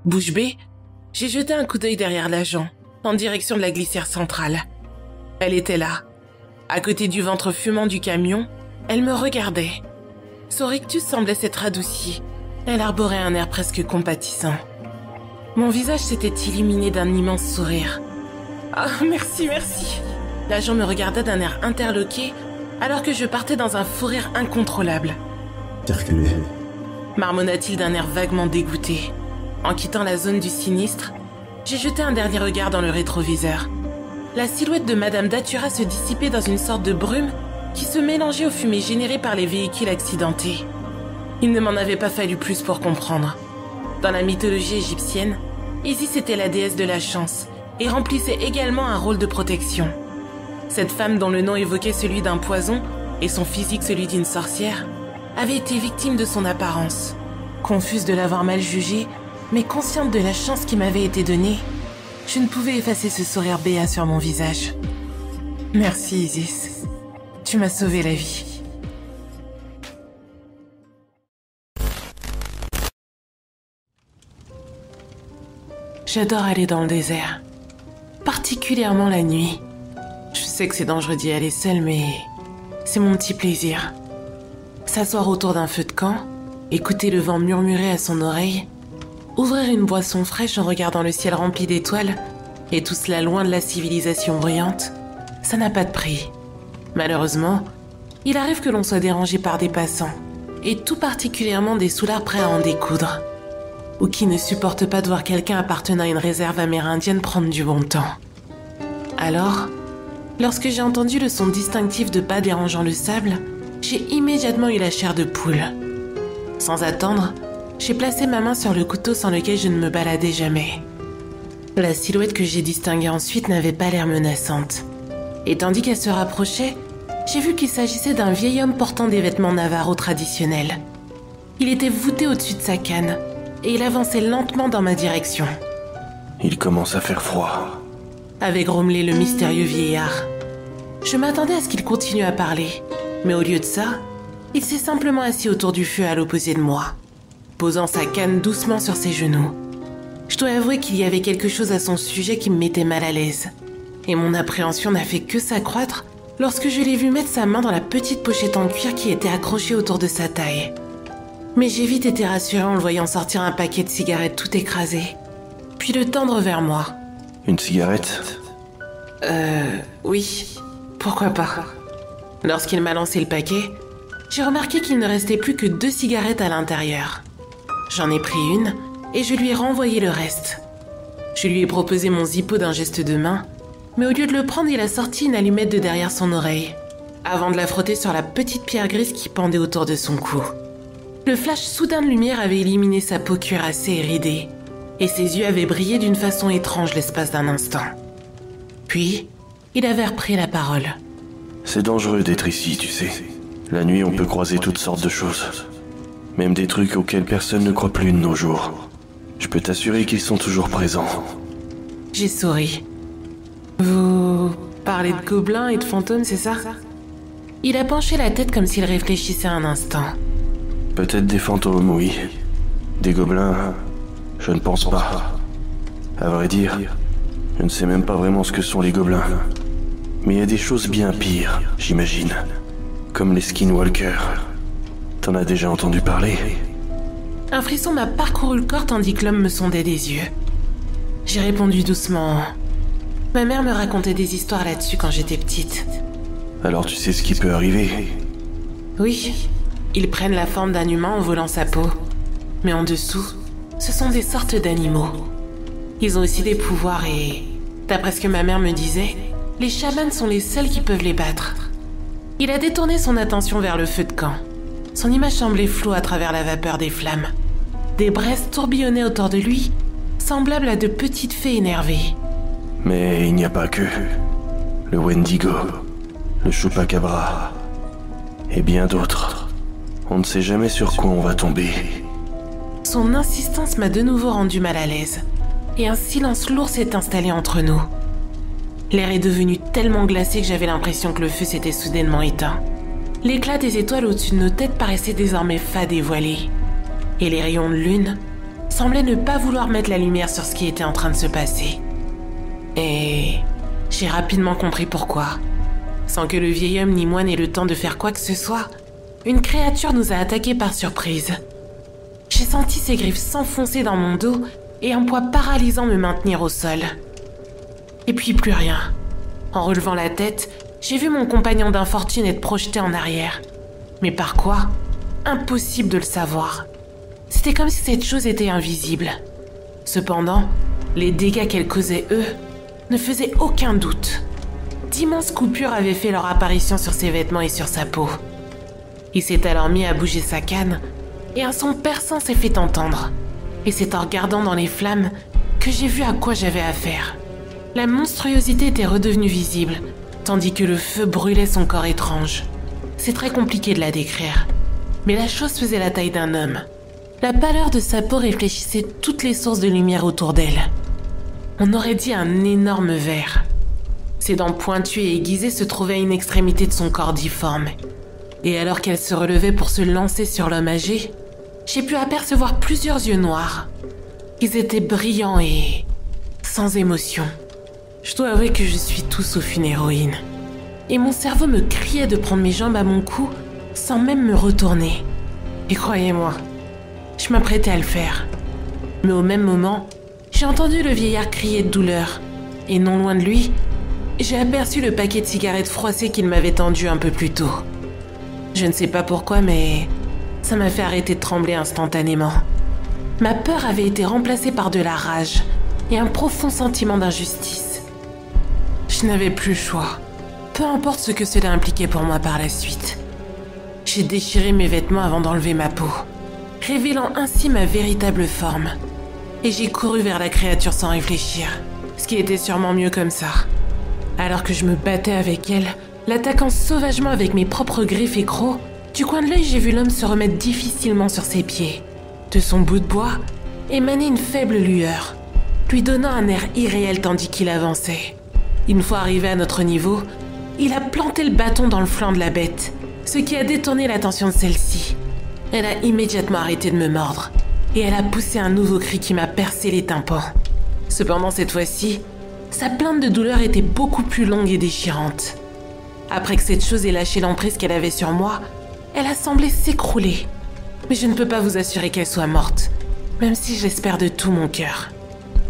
Bouche bée, j'ai jeté un coup d'œil derrière l'agent, en direction de la glissière centrale. Elle était là. À côté du ventre fumant du camion, elle me regardait. Son rictus semblait s'être adouci. Elle arborait un air presque compatissant. Mon visage s'était illuminé d'un immense sourire. « Ah, merci. » L'agent me regarda d'un air interloqué, alors que je partais dans un fou rire incontrôlable. « Circulez. » marmonna-t-il d'un air vaguement dégoûté. En quittant la zone du sinistre, j'ai jeté un dernier regard dans le rétroviseur. La silhouette de Madame Datura se dissipait dans une sorte de brume qui se mélangeait aux fumées générées par les véhicules accidentés. Il ne m'en avait pas fallu plus pour comprendre. Dans la mythologie égyptienne, Isis était la déesse de la chance et remplissait également un rôle de protection. Cette femme dont le nom évoquait celui d'un poison et son physique celui d'une sorcière avait été victime de son apparence. Confuse de l'avoir mal jugée, mais consciente de la chance qui m'avait été donnée, je ne pouvais effacer ce sourire béat sur mon visage. Merci Isis, tu m'as sauvé la vie. J'adore aller dans le désert, particulièrement la nuit. Je sais que c'est dangereux d'y aller seul, mais c'est mon petit plaisir. S'asseoir autour d'un feu de camp, écouter le vent murmurer à son oreille, ouvrir une boisson fraîche en regardant le ciel rempli d'étoiles, et tout cela loin de la civilisation bruyante, ça n'a pas de prix. Malheureusement, il arrive que l'on soit dérangé par des passants, et tout particulièrement des soulards prêts à en découdre, ou qui ne supportent pas de voir quelqu'un appartenant à une réserve amérindienne prendre du bon temps. Alors, lorsque j'ai entendu le son distinctif de pas dérangeant le sable, j'ai immédiatement eu la chair de poule. Sans attendre, j'ai placé ma main sur le couteau sans lequel je ne me baladais jamais. La silhouette que j'ai distinguée ensuite n'avait pas l'air menaçante. Et tandis qu'elle se rapprochait, j'ai vu qu'il s'agissait d'un vieil homme portant des vêtements navaros traditionnels. Il était voûté au-dessus de sa canne, et il avançait lentement dans ma direction. Il commence à faire froid. avait grommelé le mystérieux vieillard. Je m'attendais à ce qu'il continue à parler, mais au lieu de ça, il s'est simplement assis autour du feu à l'opposé de moi, posant sa canne doucement sur ses genoux. Je dois avouer qu'il y avait quelque chose à son sujet qui me mettait mal à l'aise, et mon appréhension n'a fait que s'accroître lorsque je l'ai vu mettre sa main dans la petite pochette en cuir qui était accrochée autour de sa taille. Mais j'ai vite été rassurée en le voyant sortir un paquet de cigarettes tout écrasé, puis le tendre vers moi. Une cigarette? Oui, pourquoi pas. Lorsqu'il m'a lancé le paquet, j'ai remarqué qu'il ne restait plus que 2 cigarettes à l'intérieur. J'en ai pris une et je lui ai renvoyé le reste. Je lui ai proposé mon Zippo d'un geste de main, mais au lieu de le prendre, il a sorti une allumette de derrière son oreille, avant de la frotter sur la petite pierre grise qui pendait autour de son cou. Le flash soudain de lumière avait éliminé sa peau cuirassée et ridée, et ses yeux avaient brillé d'une façon étrange l'espace d'un instant. Puis, il avait repris la parole. C'est dangereux d'être ici, tu sais. La nuit, on peut croiser toutes sortes de choses. Même des trucs auxquels personne ne croit plus de nos jours. Je peux t'assurer qu'ils sont toujours présents. J'ai souri. Vous parlez de gobelins et de fantômes, c'est ça? Il a penché la tête comme s'il réfléchissait un instant. Peut-être des fantômes, oui. Des gobelins, je ne pense pas. À vrai dire, je ne sais même pas vraiment ce que sont les gobelins. Mais il y a des choses bien pires, j'imagine. Comme les skinwalkers. T'en as déjà entendu parler? Un frisson m'a parcouru le corps tandis que l'homme me sondait des yeux. J'ai répondu doucement. Ma mère me racontait des histoires là-dessus quand j'étais petite. Alors tu sais ce qui peut arriver? Oui, ils prennent la forme d'un humain en volant sa peau. Mais en dessous, ce sont des sortes d'animaux. Ils ont aussi des pouvoirs et, d'après ce que ma mère me disait, les chamans sont les seuls qui peuvent les battre. Il a détourné son attention vers le feu de camp. Son image semblait floue à travers la vapeur des flammes. Des braises tourbillonnaient autour de lui, semblables à de petites fées énervées. Mais il n'y a pas que. Le Wendigo, le Chupacabra, et bien d'autres. On ne sait jamais sur quoi on va tomber. Son insistance m'a de nouveau rendu mal à l'aise, et un silence lourd s'est installé entre nous. L'air est devenu tellement glacé que j'avais l'impression que le feu s'était soudainement éteint. L'éclat des étoiles au-dessus de nos têtes paraissait désormais fade et voilé. Et les rayons de lune semblaient ne pas vouloir mettre la lumière sur ce qui était en train de se passer. Et j'ai rapidement compris pourquoi. Sans que le vieil homme ni moi n'ait le temps de faire quoi que ce soit, une créature nous a attaqués par surprise. J'ai senti ses griffes s'enfoncer dans mon dos et un poids paralysant me maintenir au sol. Et puis plus rien. En relevant la tête, j'ai vu mon compagnon d'infortune être projeté en arrière. Mais par quoi? Impossible de le savoir. C'était comme si cette chose était invisible. Cependant, les dégâts qu'elle causait eux ne faisaient aucun doute. D'immenses coupures avaient fait leur apparition sur ses vêtements et sur sa peau. Il s'est alors mis à bouger sa canne et un son perçant s'est fait entendre. Et c'est en regardant dans les flammes que j'ai vu à quoi j'avais affaire. La monstruosité était redevenue visible, tandis que le feu brûlait son corps étrange. C'est très compliqué de la décrire, mais la chose faisait la taille d'un homme. La pâleur de sa peau réfléchissait toutes les sources de lumière autour d'elle. On aurait dit un énorme ver. Ses dents pointues et aiguisées se trouvaient à une extrémité de son corps difforme. Et alors qu'elle se relevait pour se lancer sur l'homme âgé, j'ai pu apercevoir plusieurs yeux noirs. Ils étaient brillants et sans émotion. Je dois avouer que je suis tout sauf une héroïne. Et mon cerveau me criait de prendre mes jambes à mon cou sans même me retourner. Et croyez-moi, je m'apprêtais à le faire. Mais au même moment, j'ai entendu le vieillard crier de douleur. Et non loin de lui, j'ai aperçu le paquet de cigarettes froissées qu'il m'avait tendu un peu plus tôt. Je ne sais pas pourquoi, mais ça m'a fait arrêter de trembler instantanément. Ma peur avait été remplacée par de la rage et un profond sentiment d'injustice. Je n'avais plus le choix, peu importe ce que cela impliquait pour moi par la suite. J'ai déchiré mes vêtements avant d'enlever ma peau, révélant ainsi ma véritable forme. Et j'ai couru vers la créature sans réfléchir, ce qui était sûrement mieux comme ça. Alors que je me battais avec elle, l'attaquant sauvagement avec mes propres griffes et crocs, du coin de l'œil j'ai vu l'homme se remettre difficilement sur ses pieds. De son bout de bois émanait une faible lueur, lui donnant un air irréel tandis qu'il avançait. Une fois arrivé à notre niveau, il a planté le bâton dans le flanc de la bête, ce qui a détourné l'attention de celle-ci. Elle a immédiatement arrêté de me mordre, et elle a poussé un nouveau cri qui m'a percé les tympans. Cependant, cette fois-ci, sa plainte de douleur était beaucoup plus longue et déchirante. Après que cette chose ait lâché l'emprise qu'elle avait sur moi, elle a semblé s'écrouler. Mais je ne peux pas vous assurer qu'elle soit morte, même si je l'espère de tout mon cœur.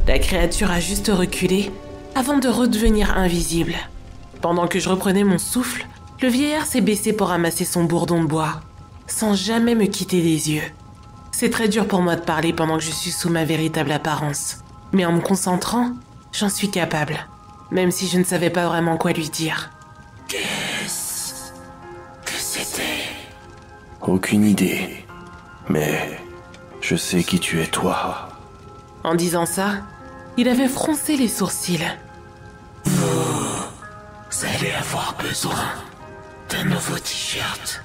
La créature a juste reculé avant de redevenir invisible. Pendant que je reprenais mon souffle, le vieillard s'est baissé pour ramasser son bourdon de bois, sans jamais me quitter des yeux. C'est très dur pour moi de parler pendant que je suis sous ma véritable apparence. Mais en me concentrant, j'en suis capable, même si je ne savais pas vraiment quoi lui dire. Qu'est-ce que c'était? Aucune idée. Mais je sais qui tu es, toi. En disant ça, il avait froncé les sourcils. Vous allez avoir besoin d'un nouveau t-shirt.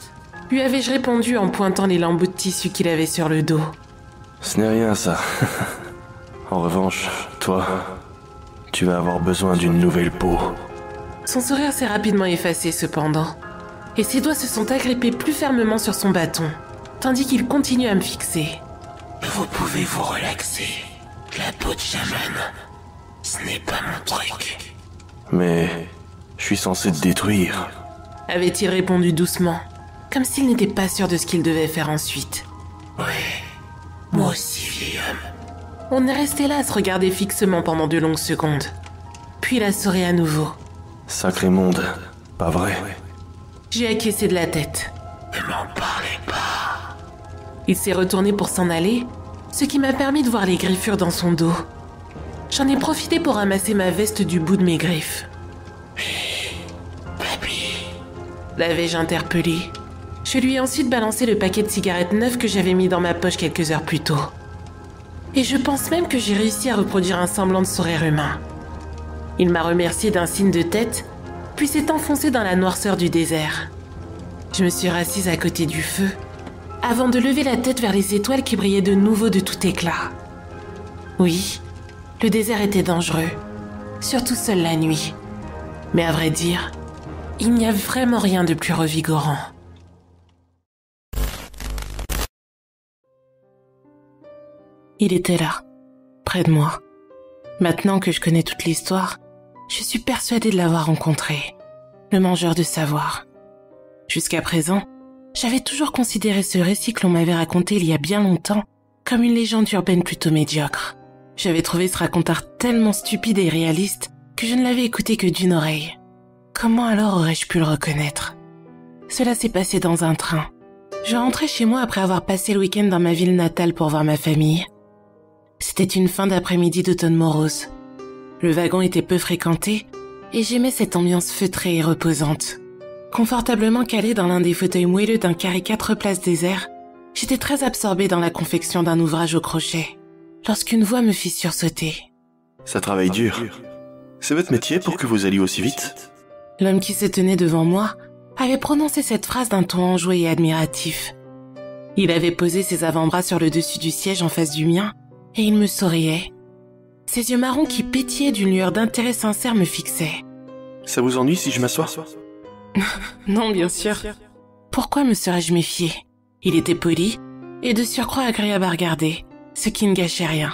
Lui avais-je répondu en pointant les lambeaux de tissu qu'il avait sur le dos. Ce n'est rien, ça. En revanche, toi, tu vas avoir besoin d'une nouvelle peau. Son sourire s'est rapidement effacé cependant, et ses doigts se sont agrippés plus fermement sur son bâton, tandis qu'il continue à me fixer. Vous pouvez vous relaxer. La peau de chaman, ce n'est pas mon truc. Mais je suis censé te détruire. Avait-il répondu doucement, comme s'il n'était pas sûr de ce qu'il devait faire ensuite. Ouais, moi aussi, vieil homme. On est resté là à se regarder fixement pendant de longues secondes. Puis il a souri à nouveau. Sacré monde, pas vrai? J'ai acquiescé de la tête. Ne m'en parlez pas. Il s'est retourné pour s'en aller, ce qui m'a permis de voir les griffures dans son dos. J'en ai profité pour ramasser ma veste du bout de mes griffes. Papy, L'avais-je interpellé? Je lui ai ensuite balancé le paquet de cigarettes neufs que j'avais mis dans ma poche quelques heures plus tôt. Et je pense même que j'ai réussi à reproduire un semblant de sourire humain. Il m'a remercié d'un signe de tête, puis s'est enfoncé dans la noirceur du désert. Je me suis rassise à côté du feu, avant de lever la tête vers les étoiles qui brillaient de nouveau de tout éclat. Oui, le désert était dangereux, surtout seul la nuit. Mais à vrai dire, il n'y a vraiment rien de plus revigorant. Il était là, près de moi. Maintenant que je connais toute l'histoire, je suis persuadée de l'avoir rencontré, le mangeur de savoir. Jusqu'à présent, j'avais toujours considéré ce récit que l'on m'avait raconté il y a bien longtemps comme une légende urbaine plutôt médiocre. J'avais trouvé ce raconteur tellement stupide et réaliste que je ne l'avais écouté que d'une oreille. Comment alors aurais-je pu le reconnaître? Cela s'est passé dans un train. Je rentrais chez moi après avoir passé le week-end dans ma ville natale pour voir ma famille. C'était une fin d'après-midi d'automne morose. Le wagon était peu fréquenté et j'aimais cette ambiance feutrée et reposante. Confortablement calée dans l'un des fauteuils moelleux d'un carré 4 places désert, j'étais très absorbée dans la confection d'un ouvrage au crochet, lorsqu'une voix me fit sursauter. Ça travaille dur. C'est votre métier pour que vous alliez aussi vite? L'homme qui se tenait devant moi avait prononcé cette phrase d'un ton enjoué et admiratif. Il avait posé ses avant-bras sur le dessus du siège en face du mien et il me souriait. Ses yeux marrons qui pétillaient d'une lueur d'intérêt sincère me fixaient. Ça vous ennuie si je m'assois? Non, bien sûr. Pourquoi me serais-je méfié? Il était poli et de surcroît agréable à regarder, ce qui ne gâchait rien.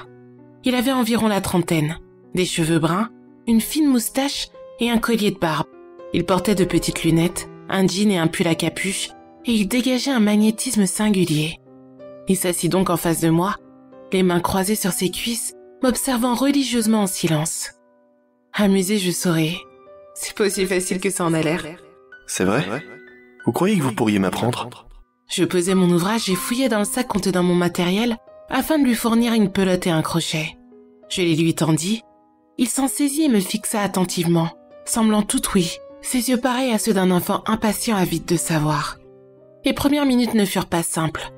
Il avait environ la trentaine, des cheveux bruns, une fine moustache et un collier de barbe. Il portait de petites lunettes, un jean et un pull à capuche, et il dégageait un magnétisme singulier. Il s'assit donc en face de moi, les mains croisées sur ses cuisses, m'observant religieusement en silence. Amusée, je souriais. C'est pas aussi facile que ça en a l'air. C'est vrai? Vous croyez que vous pourriez m'apprendre? Je posais mon ouvrage et fouillais dans le sac contenant mon matériel afin de lui fournir une pelote et un crochet. Je les lui tendis. Il s'en saisit et me fixa attentivement, semblant tout oui, ses yeux pareils à ceux d'un enfant impatient avide de savoir. Les premières minutes ne furent pas simples.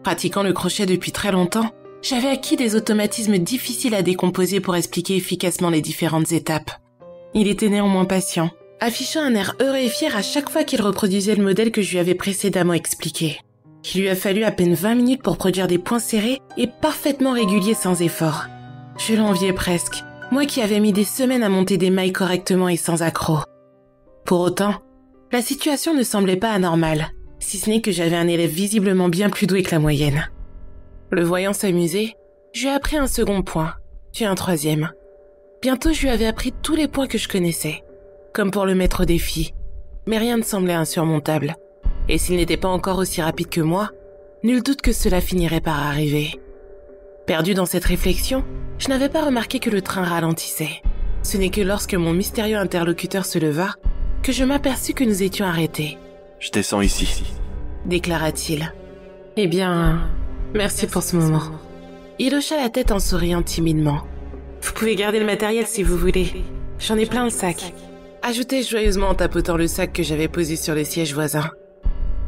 Pratiquant le crochet depuis très longtemps, j'avais acquis des automatismes difficiles à décomposer pour expliquer efficacement les différentes étapes. Il était néanmoins patient, affichant un air heureux et fier à chaque fois qu'il reproduisait le modèle que je lui avais précédemment expliqué. Il lui a fallu à peine 20 minutes pour produire des points serrés et parfaitement réguliers sans effort. Je l'enviais presque, Moi qui avais mis des semaines à monter des mailles correctement et sans accroc. Pour autant, la situation ne semblait pas anormale, si ce n'est que j'avais un élève visiblement bien plus doué que la moyenne. Le voyant s'amuser, je lui ai appris un second point, puis un troisième. Bientôt, je lui avais appris tous les points que je connaissais, comme pour le mettre au défi. Mais rien ne semblait insurmontable. Et s'il n'était pas encore aussi rapide que moi, nul doute que cela finirait par arriver. Perdu dans cette réflexion, je n'avais pas remarqué que le train ralentissait. Ce n'est que lorsque mon mystérieux interlocuteur se leva, que je m'aperçus que nous étions arrêtés. « Je descends ici. » déclara-t-il. « Eh bien, merci pour ce moment. » Il hocha la tête en souriant timidement. « Vous pouvez garder le matériel si vous voulez. J'en ai plein le sac. » ajoutai-je joyeusement en tapotant le sac que j'avais posé sur le siège voisin.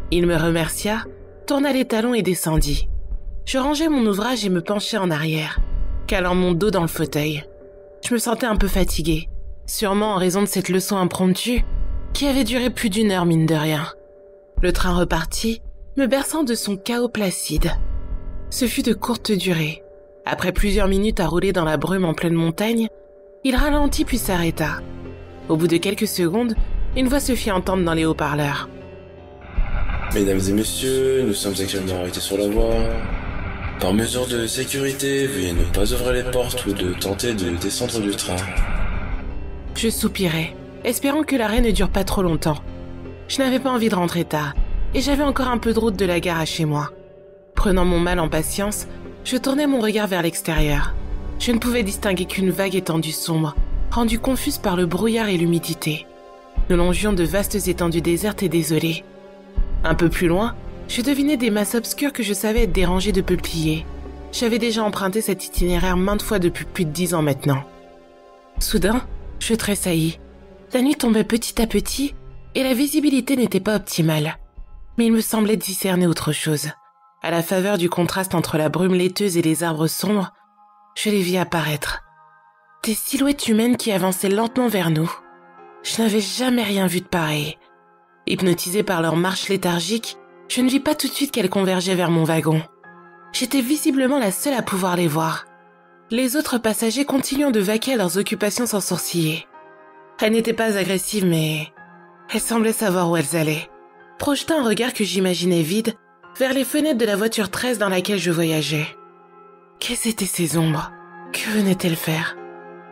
Il me remercia, tourna les talons et descendit. Je rangeai mon ouvrage et me penchai en arrière, calant mon dos dans le fauteuil. Je me sentais un peu fatiguée, sûrement en raison de cette leçon impromptue qui avait duré plus d'1 heure mine de rien. Le train repartit, me berçant de son chaos placide. Ce fut de courte durée. Après plusieurs minutes à rouler dans la brume en pleine montagne, il ralentit puis s'arrêta. Au bout de quelques secondes, une voix se fit entendre dans les haut-parleurs. « Mesdames et messieurs, nous sommes actuellement arrêtés sur la voie. Par mesure de sécurité, veuillez ne pas ouvrir les portes ou de tenter de descendre du train. » Je soupirai, espérant que l'arrêt ne dure pas trop longtemps. Je n'avais pas envie de rentrer tard, et j'avais encore un peu de route de la gare à chez moi. Prenant mon mal en patience, je tournai mon regard vers l'extérieur. Je ne pouvais distinguer qu'une vague étendue sombre, rendue confuse par le brouillard et l'humidité. Nous longions de vastes étendues désertes et désolées. Un peu plus loin, je devinais des masses obscures que je savais être dérangées de peupliers. J'avais déjà emprunté cet itinéraire maintes fois depuis plus de 10 ans maintenant. Soudain, je tressaillis. La nuit tombait petit à petit et la visibilité n'était pas optimale. Mais il me semblait discerner autre chose. À la faveur du contraste entre la brume laiteuse et les arbres sombres, je les vis apparaître. Des silhouettes humaines qui avançaient lentement vers nous. Je n'avais jamais rien vu de pareil. Hypnotisé par leur marche léthargique, je ne vis pas tout de suite qu'elles convergeaient vers mon wagon. J'étais visiblement la seule à pouvoir les voir. Les autres passagers continuant de vaquer à leurs occupations sans sourciller. Elles n'étaient pas agressives, mais elles semblaient savoir où elles allaient. Projetant un regard que j'imaginais vide vers les fenêtres de la voiture 13 dans laquelle je voyageais. Quelles étaient ces ombres? Que venaient-elles faire?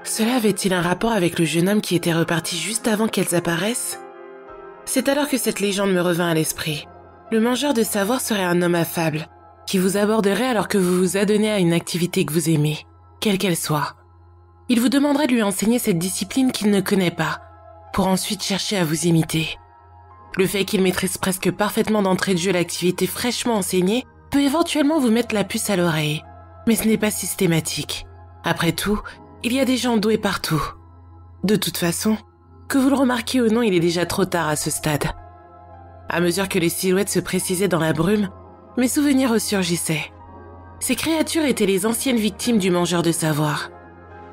Cela avait-il un rapport avec le jeune homme qui était reparti juste avant qu'elles apparaissent? C'est alors que cette légende me revint à l'esprit. Le mangeur de savoir serait un homme affable, qui vous aborderait alors que vous vous adonnez à une activité que vous aimez, quelle qu'elle soit. Il vous demanderait de lui enseigner cette discipline qu'il ne connaît pas, pour ensuite chercher à vous imiter. Le fait qu'il maîtrise presque parfaitement d'entrée de jeu l'activité fraîchement enseignée peut éventuellement vous mettre la puce à l'oreille, mais ce n'est pas systématique. Après tout, il y a des gens doués partout. De toute façon, que vous le remarquiez ou non, il est déjà trop tard à ce stade. À mesure que les silhouettes se précisaient dans la brume, mes souvenirs ressurgissaient. Ces créatures étaient les anciennes victimes du mangeur de savoir.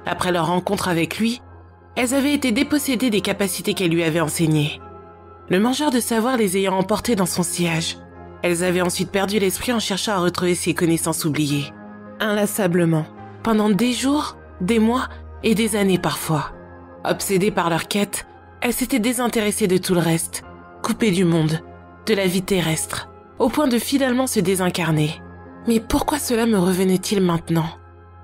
Après leur rencontre avec lui, elles avaient été dépossédées des capacités qu'elle lui avait enseignées. Le mangeur de savoir les ayant emportées dans son sillage. Elles avaient ensuite perdu l'esprit en cherchant à retrouver ses connaissances oubliées. Inlassablement, pendant des jours, des mois et des années parfois. Obsédées par leur quête, elles s'étaient désintéressées de tout le reste, coupées du monde, de la vie terrestre, au point de finalement se désincarner. Mais pourquoi cela me revenait-il maintenant?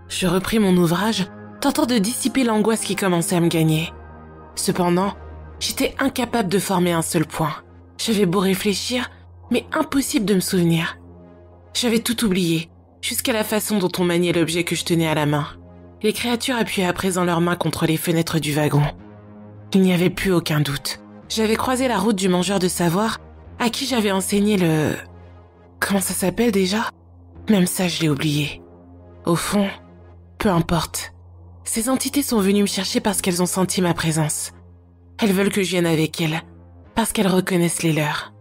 Je repris mon ouvrage, tentant de dissiper l'angoisse qui commençait à me gagner. Cependant, j'étais incapable de former un seul point. J'avais beau réfléchir, mais impossible de me souvenir. J'avais tout oublié, jusqu'à la façon dont on maniait l'objet que je tenais à la main. Les créatures appuyaient à présent leurs mains contre les fenêtres du wagon. Il n'y avait plus aucun doute. J'avais croisé la route du mangeur de savoir, à qui j'avais enseigné le... Comment ça s'appelle déjà? Même ça, je l'ai oublié. Au fond, peu importe. Ces entités sont venues me chercher parce qu'elles ont senti ma présence. Elles veulent que je vienne avec elles, parce qu'elles reconnaissent les leurs.